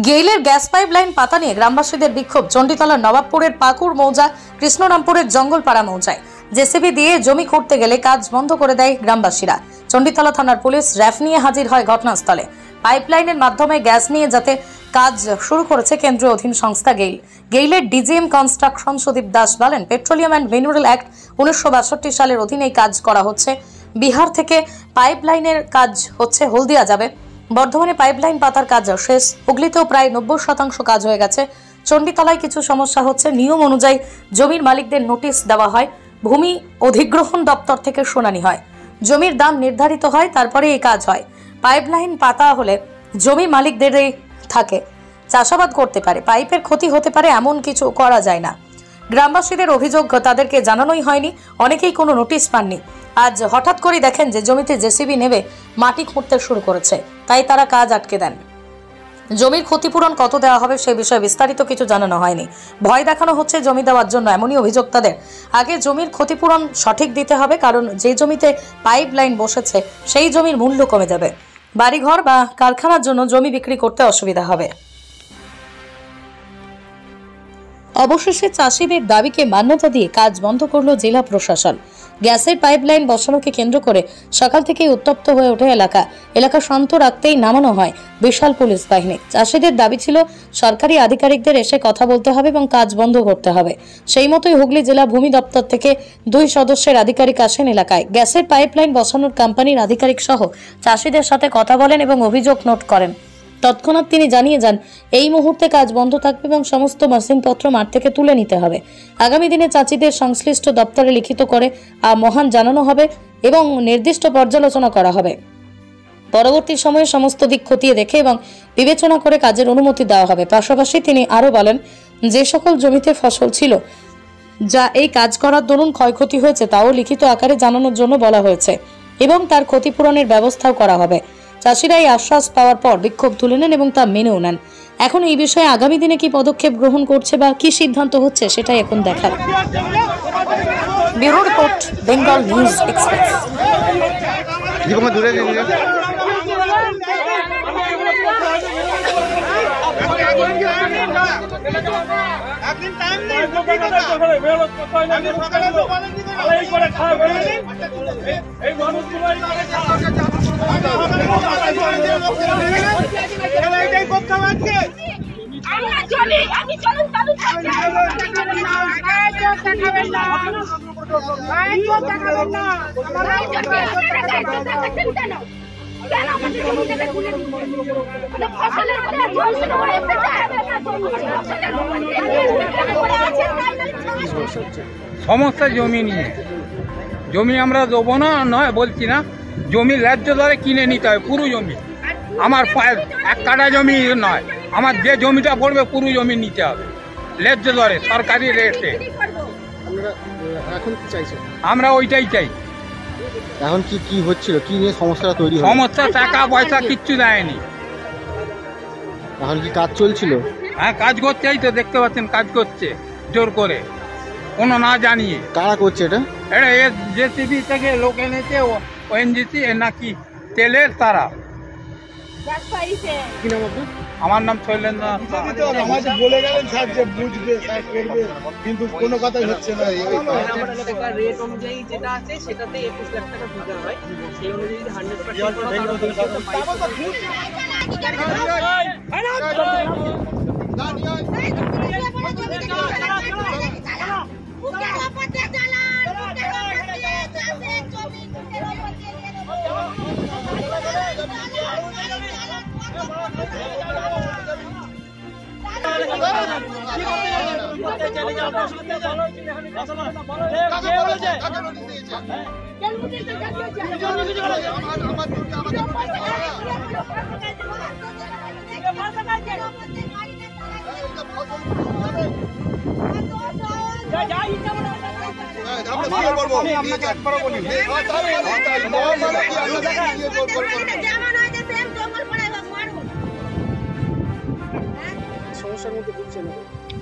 গেইলের gas pipeline পাতা নিয়ে গ্রামবাসীদের বিক্ষোভ। চণ্ডীতলার নবাবপুরের পাকুড় মৌজা, কৃষ্ণরামপুরের জঙ্গলপাড়া মৌজায় জেসিবি দিয়ে জমি খুঁড়তে গেলে কাজ বন্ধ করে দেয় গ্রামবাসীরা। চণ্ডীতলা থানার পুলিশ র্যাফ নিয়ে হাজির হয় ঘটনাস্থলে। পাইপলাইনের মাধ্যমে গ্যাস নিয়ে যাতে কাজ শুরু করেছে কেন্দ্রীয় অধীন সংস্থা গেইল। গেইলের ডিজিএম কনস্ট্রাকশন সুদীপ দাস বলেন, পেট্রোলিয়াম অ্যান্ড মিনারেল অ্যাক্ট 1962 সালের অধীনে কাজ করা হচ্ছে। বিহার থেকে পাইপলাইনের কাজ হচ্ছে হলদিয়া যাবে। বর্ধমানে পাইপলাইন পাতার কাজ শেষ। হুগলিতেও প্রায় 90% কাজ হয়ে গেছে। চণ্ডীতলায় কিছু সমস্যা হচ্ছে। নিয়ম অনুযায়ী জমির মালিকদের নোটিশ দেওয়া হয়, ভূমি অধিগ্রহণ দপ্তর থেকে শুনানি হয়, জমির দাম নির্ধারিত হয়, তারপরে এই কাজ হয়। পাইপলাইন পাতা হলে জমি মালিকদেরই থাকে, চাষাবাদ করতে পারে, পাইপের ক্ষতি হতে পারে, এমন কিছু করা যায় না। গ্রামবাসীদের অভিযোগ, তাদেরকে জানানোই হয়নি, অনেকেই কোনো নোটিশ পাননি। আজ হঠাৎ করে দেখেন যে জমিতে জেসিবি নেবে মাটি খুঁড়তে শুরু করেছে, তাই তারা কাজ আটকে দেন। জমির ক্ষতিপূরণ কত দেওয়া হবে সে বিষয়ে বিস্তারিত কিছু জানানো হয়নি। ভয় দেখানো হচ্ছে জমি দেওয়ার জন্য, এমনই অভিযোগ তাদের। আগে জমির ক্ষতিপূরণ সঠিক দিতে হবে, কারণ যে জমিতে পাইপ লাইন বসেছে সেই জমির মূল্য কমে যাবে। বাড়িঘর বা কারখানার জন্য জমি বিক্রি করতে অসুবিধা হবে। অবশেষে চাষিদের দাবিকে মান্যতা দিয়ে কাজ বন্ধ করল জেলা প্রশাসন। গ্যাসের পাইপলাইন বসানোকে কেন্দ্র করে সকাল থেকেই উত্তপ্ত হয়ে ওঠে এলাকা শান্ত রাখতেই নামানো হয় বিশাল পুলিশ বাহিনী। চাষিদের দাবি ছিল সরকারি আধিকারিকদের এসে কথা বলতে হবে এবং কাজ বন্ধ করতে হবে। সেই মতোই হুগলি জেলা ভূমি দপ্তর থেকে 2 সদস্যের আধিকারিক আসেন এলাকায়। গ্যাসের পাইপলাইন বসানোর কোম্পানির আধিকারিক সহ চাষিদের সাথে কথা বলেন এবং অভিযোগ নোট করেন। তৎক্ষণাৎ তিনি জানিয়ে যান, এই মুহূর্তে কাজ বন্ধ থাকবে এবং সমস্ত মেশিনপত্র মাঠ থেকে তুলে নিতে হবে। আগামী দিনে চাষিদের সংশ্লিষ্ট দপ্তরে লিখিত করে মহান জানানো হবে এবং নির্দিষ্ট পর্যালোচনা করা হবে। পরবর্তী সময়ে সমস্ত দিক খতিয়ে দেখে এবং বিবেচনা করে কাজের অনুমতি দেওয়া হবে। পাশাপাশি তিনি আরও বলেন, যে সকল জমিতে ফসল ছিল যা এই কাজ করার দরুন ক্ষয়ক্ষতি হয়েছে তাও লিখিত আকারে জানানোর জন্য বলা হয়েছে এবং তার ক্ষতিপূরণের ব্যবস্থাও করা হবে। চাষিরা এই আশ্বাস পাওয়ার পর বিক্ষোভ তুলে নেন এবং তা মেনেও নেন। এখন এই বিষয়ে আগামী দিনে কি পদক্ষেপ গ্রহণ করছে বা কি সিদ্ধান্ত হচ্ছে সেটাই এখন দেখার। Bureau report, Bengal news express. সমস্যা জমি নিয়ে, জমি আমরা দেবো না নয় বলছি না, জমি ন্যায্য দরে কিনে নিতে হবে। পুরো জমি আমার 1 কাঠা জমি নয়, আমার যে জমিটা পড়বে পুরো জমি নিতে হবে ন্যায্য দরে, সরকারি রেটে। আমরা ওইটাই চাই। এখন কি হচ্ছিল, কি নিয়ে সমস্যাটা তৈরি হলো? সমস্যা টাকা পয়সা কিচ্ছু দেয়নি। এখন কি কাজ চলছিল? হ্যাঁ, কাজ করছে, এই তো দেখতে পাচ্ছেন কাজ করছে জোর করে, কোনো না জানিয়ে। কারা করছে এটা? এটা জেসিবি থেকে লোক এনেছে, ওএনজিসি নাকি তেলের তারা। কি নাম আপনার? আমার নাম শৈলেন্দ্র। আমাদের বলে গেলেন স্যার যে বুঝবে, স্যার করবে, কিন্তু কোনো কথাই হচ্ছে না। রেট অনুযায়ী যেটা আছে সেটাতে 21 লাখ টাকা দিতে হয়, সেই অনুযায়ী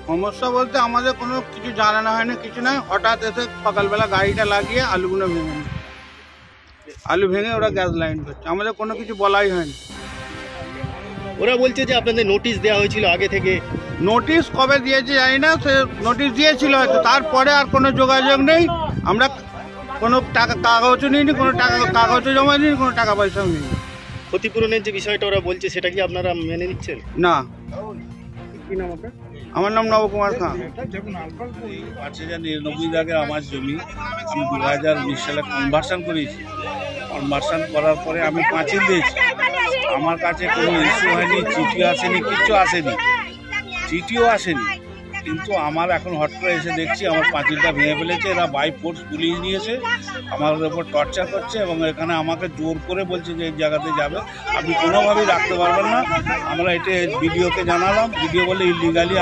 সমস্যা বলতে আমাদের কোনো কিছু জানানো হয়নি, কিছু নয়। হঠাৎ এসে সকালবেলা গাড়িটা লাগিয়ে আলুগুলো ভেঙে নিচ্ছে, আলু ভেঙে ওরা গ্যাস লাইন করছে, আমাদের কোনো কিছু বলাই হয়নি। ওরা বলছে যে আপনাদের নোটিশ দেওয়া হয়েছিল আগে থেকে। নোটিশ কবে দিয়েছে জানি না, সে নোটিশ দিয়েছিল হয়তো, তারপরে আর কোনো যোগাযোগ নেই। আমরা কোনো টাকা কাগজও নিইনি, কোনো কাগজও জমা দিইনি, কোনো টাকা পয়সাও নিইনি। ক্ষতিপূরণের যে বিষয়টা ওরা বলছে সেটা কি আপনারা মেনে নিচ্ছেন? না। কি নাম আপনার? আমার নাম নবকুমার খান। 5099 দাগের আমার জমি আমি 2020 সালে কনভার্সন করেছি। কনভার্সন করার পরে আমি পাঁচিল দিয়েছি, আমার কাছে কোনো ইস্যু হয়নি, চিঠিও আসেনি, কিচ্ছু আসেনি, চিঠিও আসেনি। কিন্তু আমার এখন হট করে এসে দেখছি আমার পাঁচিলটা ভেঙে ফেলেছে, এরা বাই ফোর্স পুলিশ নিয়েছে, আমার উপর টর্চার করছে এবং এখানে আমাকে জোর করে বলছে যে এই জায়গাতে যাবে, আপনি কোনোভাবেই রাখতে পারবেন না। আমরা এটা বিডিওকে জানালাম, বিডিও বলে ইলিগালি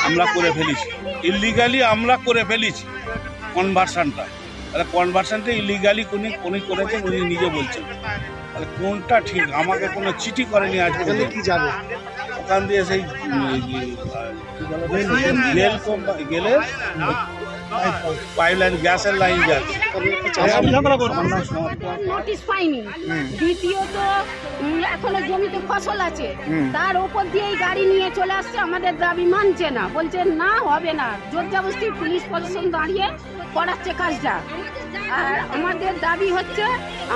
আমরা করে ফেলেছি, ইলিগালি আমরা করে ফেলেছি কনভার্সনটা। তাহলে কনভার্সনটা ইলিগালি উনি করেছেন, উনি নিজে বলছেন। তাহলে কোনটা ঠিক? আমাকে কোনো চিঠি করেনি আজ পর্যন্ত। কি যাবে ওখান দিয়ে সেই গেলে পাইপলাইন গ্যাসের লাইন যাচ্ছে। নোটিশ পাইনি। দ্বিতীয়ত এখনো জমিতে ফসল আছে, তার উপর দিয়েই গাড়ি নিয়ে চলে আসছে, আমাদের দাবি মানছে না, বলছে না হবে না, জোর জবরদস্তি পুলিশ প্রশাসন দাঁড়িয়ে করাচ্ছে কাজটা। আর আমাদের দাবি হচ্ছে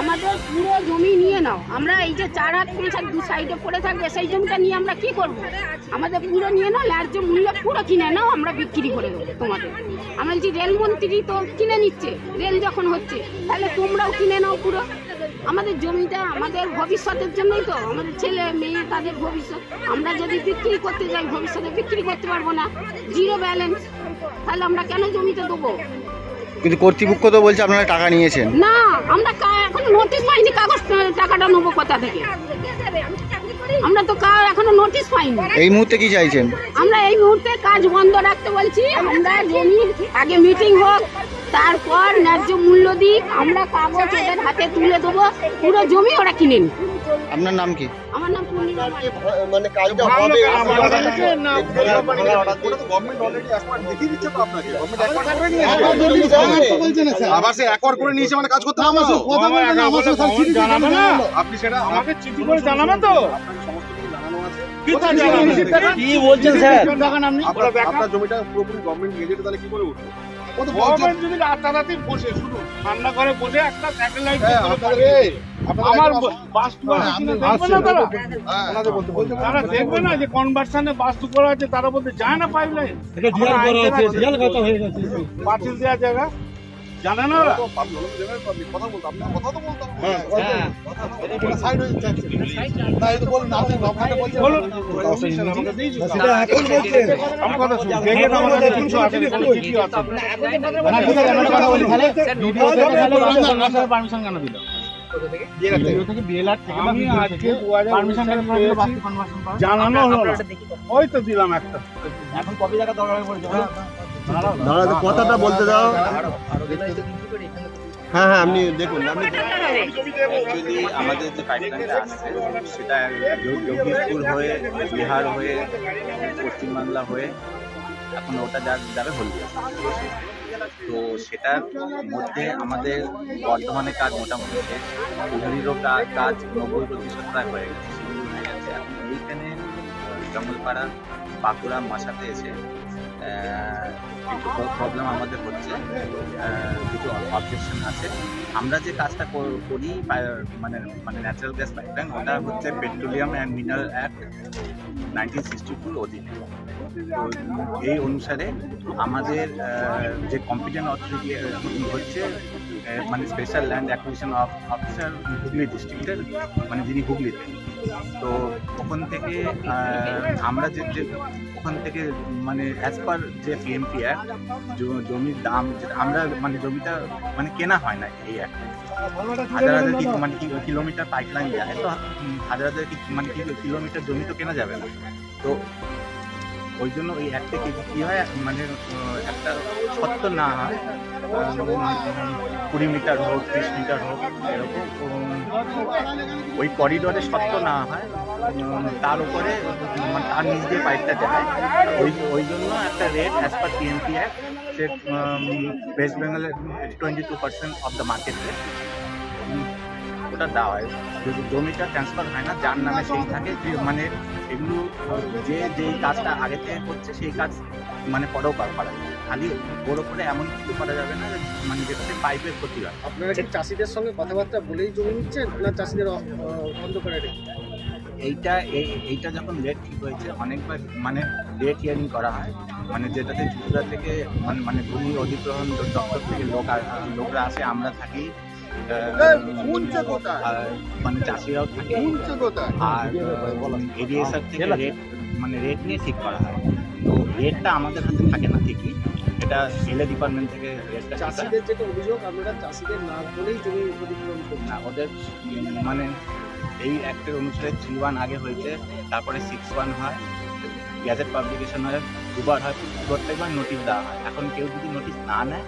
আমাদের পুরো জমি নিয়ে নাও। আমরা এই যে 4 হাত 5 হাত দু সাইডে পড়ে থাকবে সেই জমিটা নিয়ে আমরা কি করব? আমাদের পুরো নিয়ে নাও, ন্যায্য মূল্য পুরো কিনে নাও, আমরা বিক্রি করে দেবো তোমাদের। আমরা বলছি রেলমন্ত্রী তো কিনে নিচ্ছে, রেল যখন হচ্ছে তাহলে তোমরাও কিনে নাও পুরো। আমাদের জমিটা আমাদের ভবিষ্যতের জন্যই তো, আমাদের ছেলে মেয়ে তাদের ভবিষ্যৎ। আমরা যদি বিক্রি করতে যাই ভবিষ্যতে বিক্রি করতে পারবো না, জিরো ব্যালেন্স, তাহলে আমরা কেন জমিতে দেবো? কিন্তু কর্তৃপক্ষ তো বলছে আপনারা টাকা নিয়েছেন। না, আমরা এখন নোটিশ পাইনি, কাগজ টাকাটা নেবো কোথা থেকে? আমরা তো এখনো নোটিশ পাইনি। এই মুহূর্তে কি চাইছেন? আমরা এই মুহূর্তে কাজ বন্ধ রাখতে বলছি। আমরা জমি আগে মিটিং হোক, তারপর ন্যায্য মূল্য দিক, আমরা কাগজ ওদের হাতে তুলে দেবো, পুরো জমি ওরা কিনে নি। আপনার নাম কি? আমার নাম পূর্ণিমা। মানে কাজটা হবে আবার সে একবার করে নিয়েছে মানে কাজ করতে হবে। আপনি সেটা আমাকে চিঠি করে জানাবেন তো। কি বলছেন স্যার? আপনার জমিটা পুরোপুরি গভর্নমেন্ট গেজেটে, তাহলে কি করে উঠবে? গভর্নমেন্ট যদি রাতারাতি বসে শুধু ঠান্ডা করে বসে একটা স্যাটেলাইট আমার বাস্তু তারা দেখবে না যে কনভার্সনে বাস্তু করা আছে, তারা বলতে যায় না পাইপলাইন পাঁচিল দেওয়া জায়গা জানে না ওরা। কথা বলতো আপনার কথা তো বলতাম। পারমিশন কেন দিল? জানানো হলো না, ওই তো দিলাম একটা। এখন কত জায়গা দরকার পড়েছে? কথাটা বলতে দাও। হ্যাঁ হ্যাঁ, আপনি দেখুন। যদি আমাদের যে পাইপলাইনটা আসছে সেটা যোগীপুর হয়ে, বিহার হয়ে, পশ্চিমবাংলা হয়ে এখন ওটা যাবে হলদিয়া। তো সেটার মধ্যে আমাদের বর্ধমানে কাজ মোটামুটি শেষ, হুগলিরও কাজ 90% প্রায় হয়ে গেছে, সেগুলো হয়ে গেছে। এখন এইখানে জঙ্গলপাড়া, বাঁকুড়া, মাসাতে এসে একটু প্রবলেম আমাদের হচ্ছে, কিছু অবজেকশন আছে। আমরা যে কাজটা করি মানে ন্যাচারাল গ্যাস পাইপলাইন, ওটা হচ্ছে পেট্রোলিয়াম অ্যান্ড মিনারেল অ্যাক্ট 1962 অধীনে। তো এই অনুসারে আমাদের যে কম্পিটেন্ট অথরিটি হচ্ছে মানে special land acquisition officer Hooghly ডিস্ট্রিক্টের, মানে যিনি হুগলিতে। তো ওখান থেকে আমরা যে ওখান থেকে মানে অ্যাজ পার যে পিএমপি অ্যাক্ট জমির দাম আমরা মানে জমিটা মানে কেনা হয় না এই অ্যাক্টে। হাজার মানে কিলোমিটার পাইপলাইন যায়, তো হাজার মানে কিলোমিটার জমি তো কেনা যাবে না। তো ওই জন্য ওই অ্যাক্টে কী হয় মানে একটা সত্য না হয়, 20 মিটার হোক 30 মিটার হোক এরকম ওই করিডোরে সত্য না হয়, তার উপরে মানে তার নিচ দিয়ে পাইপটা যায়। ওই জন্য একটা rate as per PMP act, সে ওয়েস্ট বেঙ্গলের 22% অফ দ্য মার্কেট রেট। অংশটা দেওয়া হয়, যদি জমিটা ট্রান্সফার হয় না যার নামে সেই থাকে, যে মানে এগুলো যেই কাজটা আগে থেকে করছে সেই কাজ মানে পরেও করা যায়, খালি ওর ওপরে এমন কিছু করা যাবে না মানে যেটাতে পাইপের ক্ষতি হয়। আপনারা কি চাষিদের সঙ্গে কথাবার্তা বলেই জমি নিচ্ছেন না চাষিদের বন্ধ করে রেখে? এইটা যখন রেট ঠিক হয়েছে অনেকবার মানে রেট হিয়ারিং করা হয়, মানে যেটাতে ত্রিপুরা থেকে মানে ভূমি অধিগ্রহণ দপ্তর থেকে লোকরা আসে, আমরা থাকি, মানে চাষিরাও থাকে, আর এডিএসআর থেকে রেট নিয়ে ঠিক করা হয়। তো রেটটা আমাদের হাতে থাকে না ঠিকই, এটা রেল ডিপার্টমেন্ট থেকে রেটটা। চাষিদের যেটা অভিযোগ, আপনারা চাষিদের না বলেই জমি অধিগ্রহণ করছেন না, ওদের মানে এই অ্যাক্টের অনুসারে 3-1 আগে হয়েছে, তারপরে 6-1 হয়, গ্যাজেট পাবলিকেশন হয়, দুবার হয়, প্রত্যেকবার নোটিশ দেওয়া হয়। এখন কেউ যদি নোটিশ না নেয়,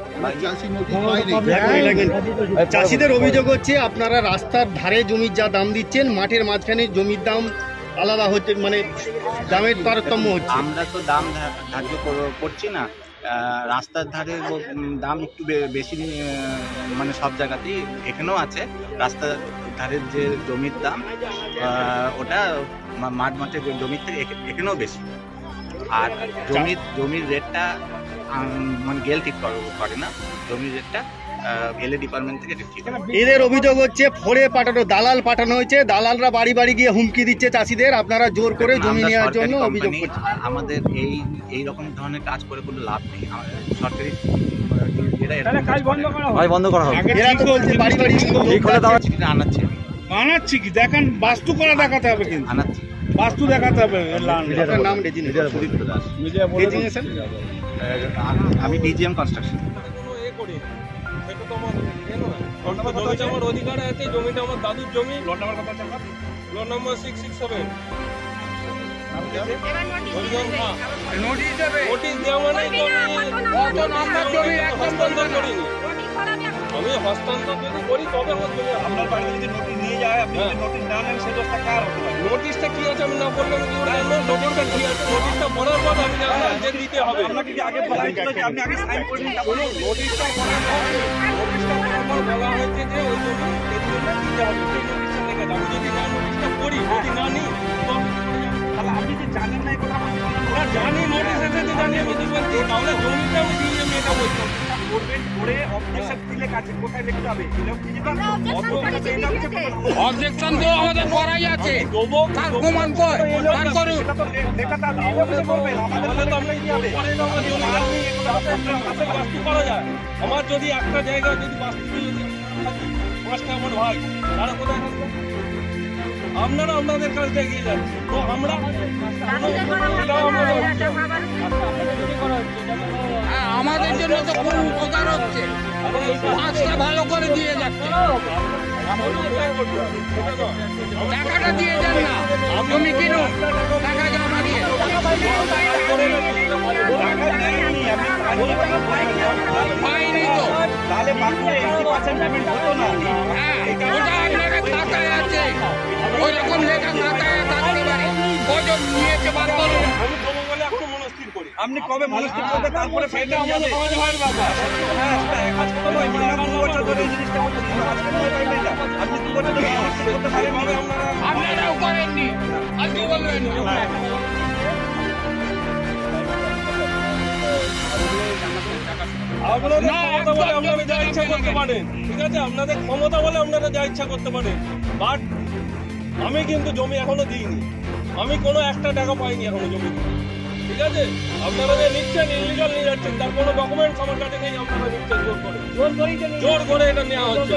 চাষিদের অভিযোগ হচ্ছে আপনারা রাস্তার ধারে জমির যা দাম দিচ্ছেন, মাঠের মাঝখানে জমির দাম আলাদা হচ্ছে, মানে দামের তারতম্য হচ্ছে। আমরা তো দাম ধার্য করছি না, রাস্তার ধারে দাম একটু বেশি, মানে সব জায়গাতেই এখানেও আছে। রাস্তার ধারের যে জমির দাম ওটা মাঠের জমির থেকে এখানেও বেশি, আর জমির রেটটা মানে গেল ঠিক করে না, জমির রেটটা এলএ ডিপার্টমেন্ট থেকে ঠিক। এদের অভিযোগ হচ্ছে ফোরে পাঠানো, দালাল পাঠানো হয়েছে, দালালরা বাড়ি বাড়ি গিয়ে হুমকি দিচ্ছে চাষিদের, আপনারা জোর করে জমি নেওয়ার জন্য অভিযোগ করছেন। আমাদের এই রকম ধরনের কাজ করে কোনো লাভ নেই, সরকারি বন্ধ করা হবে। এরা তো বলছে বাড়ি বাড়ি আনাচ্ছে বানাচ্ছি কি দেখেন, বাস্তু করা দেখাতে হবে, কিন্তু আনাচ্ছি বাস্তু দেখাতে হবে। নাম সুদীপ দাস, ডেজিগনেশন আমি ডিজিএম কনস্ট্রাকশন। জমিটা আমার অধিকার আছে, জমিটা আমার দাদুর জমি। Plot number 667। নোটিশ দেওয়া মানে আমি হস্তান্তর যদি করি তবে আমার জমি। আপনার বাড়িতে যদি নোটিশ নিয়ে যায়, আপনি যদি নোটিশ না নেন, সেই দোষটা কার হতে পারে? নোটিশটা কি আছে আমি না বললে আমি কি করে জানবো? নোটিশটা কি আছে? নোটিশটা পড়ার পর আমি জানবো যে দিতে হবে। আপনাকে কি আগে বলা হয়েছিল যে আপনি আগে সাইন করে নিন? নোটিশটা পড়ার পর বলা হয়েছে যে ওই জমি এই জন্য দিতে হবে, সেই নোটিশটা লেখা যাবে। যদি না নোটিশটা পড়ি, যদি না নিই, তাহলে আপনি যে জানেন না এই কথা আমাকে জানি, নোটিশ এসে যে জানি আমি দিতে পারছি, তাহলে জমিটা আমি দিয়ে আমি এটা বলছি। অবজেকশন তো আমাদের করাই আছে, কার প্রমাণ কর করুন। আমার যদি একটা জায়গা যদি পাঁচটা আমার ভাই, তারা কোথায় থাকবে? আপনারা আপনাদের কাজটা এগিয়ে যাচ্ছে, তো আমরা আমাদের জন্য তো কোনো উপকার হচ্ছে, কাজটা ভালো করে দিয়ে যাচ্ছে, টাকাটা দিয়ে যান না, জমি কিনুন, টাকা জমা দিয়ে। পাইনি তো, হ্যাঁ ওটা আপনাদের খাতায় আছে, ওই রকম লেখা খাতায় থাকতে পারে, কজন নিয়েছে বার করুন। আপনি কবে মনস্থির করবে, তারপরে সেটা আমাদের ভাইয়ের ব্যাপার। আপনারাও করেননি, আজকে বলবেন আপনাদের ক্ষমতা বলে আপনারা যা ইচ্ছা করতে পারেন, ঠিক আছে? আপনাদের ক্ষমতা বলে আপনারা যা ইচ্ছা করতে পারেন, বাট আমি কিন্তু জমি এখনো দিইনি, আমি কোনো একটা টাকা পাইনি এখনো জমি, ঠিক আছে? আপনারা যে নিচ্ছেন ইলিগাল নিয়ে যাচ্ছেন, তার কোনো ডকুমেন্টস আমার কাছে নেই, আপনারা নিচ্ছেন জোর করে, জোর করে এটা নেওয়া হচ্ছে।